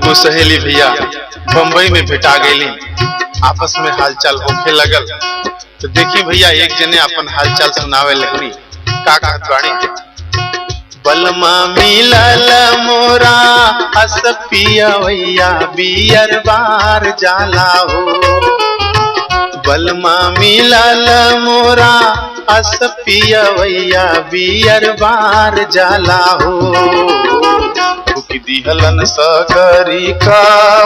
दूगो सहेली भैया बम्बई में भेटा गईली, आपस में हालचाल होखे लगल। तो देखी भैया एक जने अपन हालचाल सुनावे लगली। का कहत बाड़ी? बलमा मिलल मोरा हस पियवैया बियर बार जाला हो। बलमा मिलल मोरा हस पियवैया बियर बार जाला हो। फूकी दिहलन सकरी का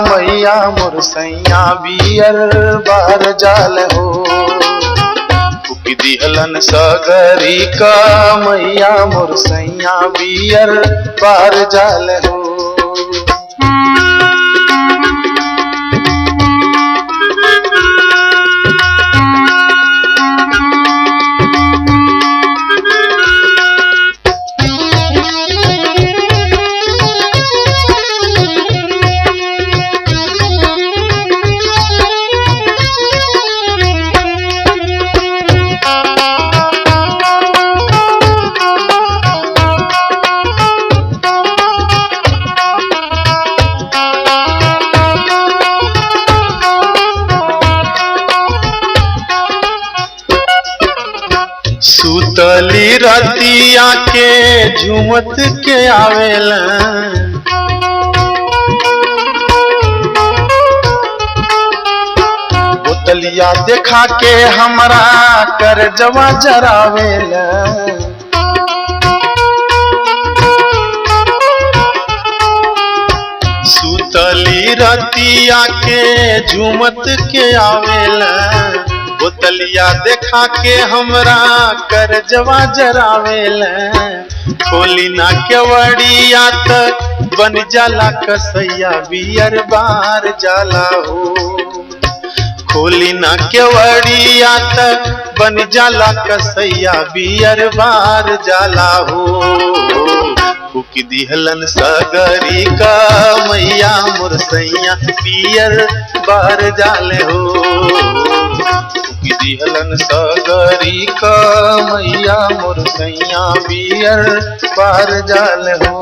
मैया मोर सैया बियर बार जाल हो। फूकी दिहलन सकरी का मैया मोर सैया बियर बार जाल हो। सुतली रतिया के झुमत के आवेलन, बोतलिया देखा के हमरा कर जवा जरावेलन। सुतली रतिया के झुमत के आवेलन, बोतलिया देखा के हमरा कर जवा जरावेल। खोली ना केवड़िया त बन जाला कसैया बियर बार जाला हो। खोली ना केवड़िया त बन जाला कसैया बियर बार जाला हो। फूकी दिहलन सगरी का मैया मोर सैया बियर बार जाले हो। दिहलन सगरी का मैया मोर सैया बियर बार जाल हो।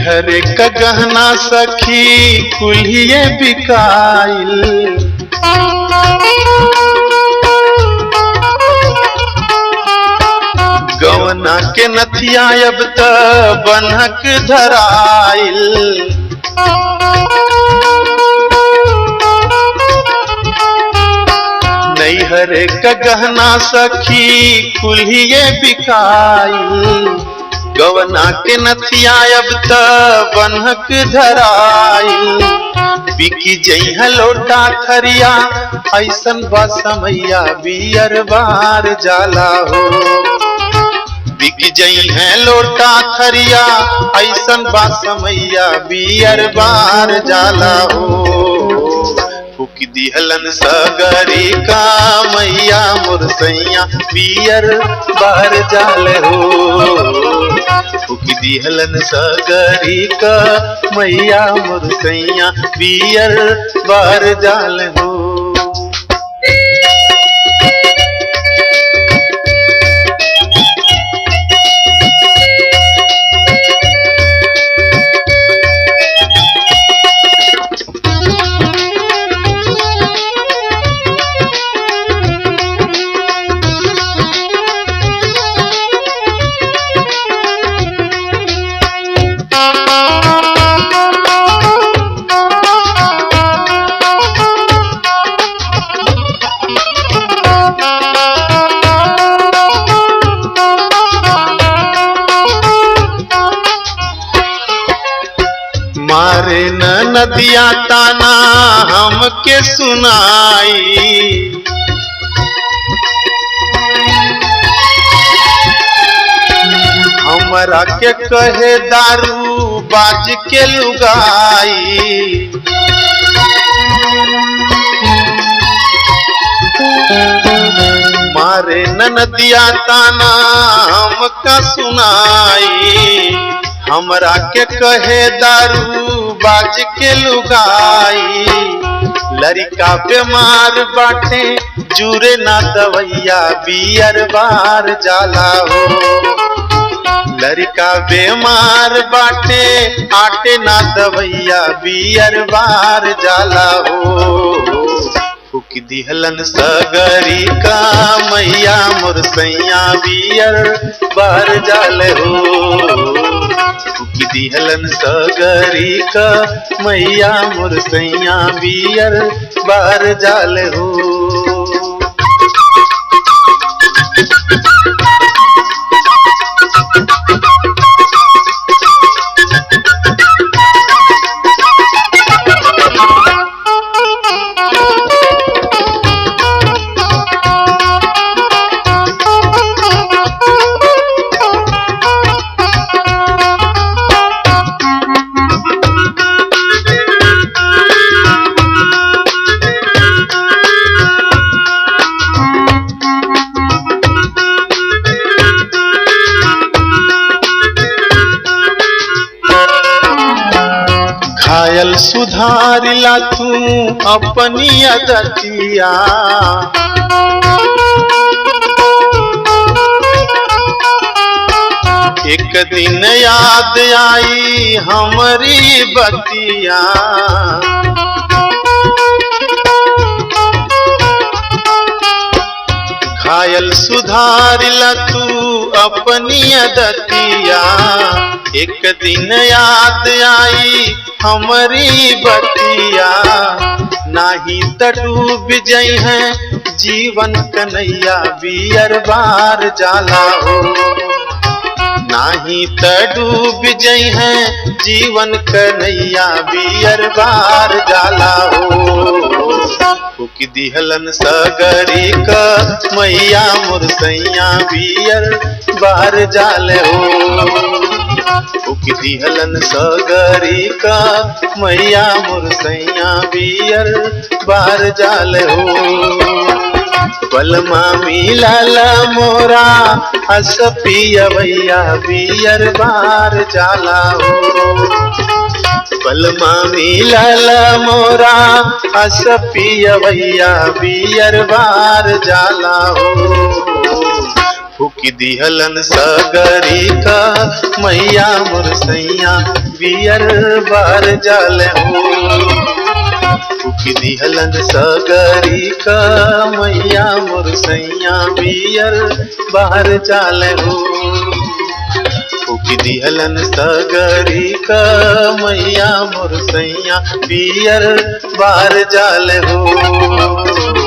हरे का गहना सखी कुल्हिए बिकाइल, गवना के नथिया अब त बनहक धराइल। नैहरे का गहना सखी कुल्हिए बिकाइल, गवना के नथिया अब त बनहक धराइल। बिकी जइहा लोटा खरिया ऐसन बा समैया बियर बार जाला हो। बिकी जइहा लोटा खरिया ऐसन बा समैया बियर बार जाला हो। फूकी दिहलन सगरी का मैया मोर सैया बियर बार जाल हो। फूकी दिहलन सगरी का मैया मोर सैया बियर बार जाल हो। मारे न नदिया ताना हमके सुनाई, हमरा के कहे दारू बाज के लुगाई। मारे न नदिया ताना हमका सुनाई, हमरा के कहे दारू बाज के लुगाई। लड़का बीमार बाटे जुरे ना दवैया बियर बार जाला हो। लड़का बीमार बाटे आटे ना दवैया बियर बार जाला हो। फूक दिहलन सगरी का मैया मोर सैया बियर बार जाल हो। फूक दिहलन सगरी का मैया मोर सैया बियर बार जाल हो। घायल सुधारिला तू अपनी अदतिया, एक दिन याद आई हमारी बतिया। घायल सुधारिला तू अपनी अदतिया, एक दिन याद आई हमारी बतिया। नाही त डूब जई है जीवन कन्हैया बियर बार जाला हो। नाही त डूब जई है जीवन कन्हैया बियर बार जाला हो। फूक दिहलन सगरी का मैया मोर सैया बियर बार जाल हो। फूक दिहलन सगरी का मैया मोर सैया बियर बार जाल हो। बलमा मिलल मोरा हस पियवैया बियर बार जाला हो। बलमा मिलल मोरा हस पियवैया बियर बार जाला हो। फूक दिहलन सगरी का मैया मोर सैया बियर बार जाल हो। फूक दिहलन सगरी का मैया मोर सैया बियर बार जाल हो। फूक दिहलन सगरी का मैया मोर सैया बियर बार जाल हो।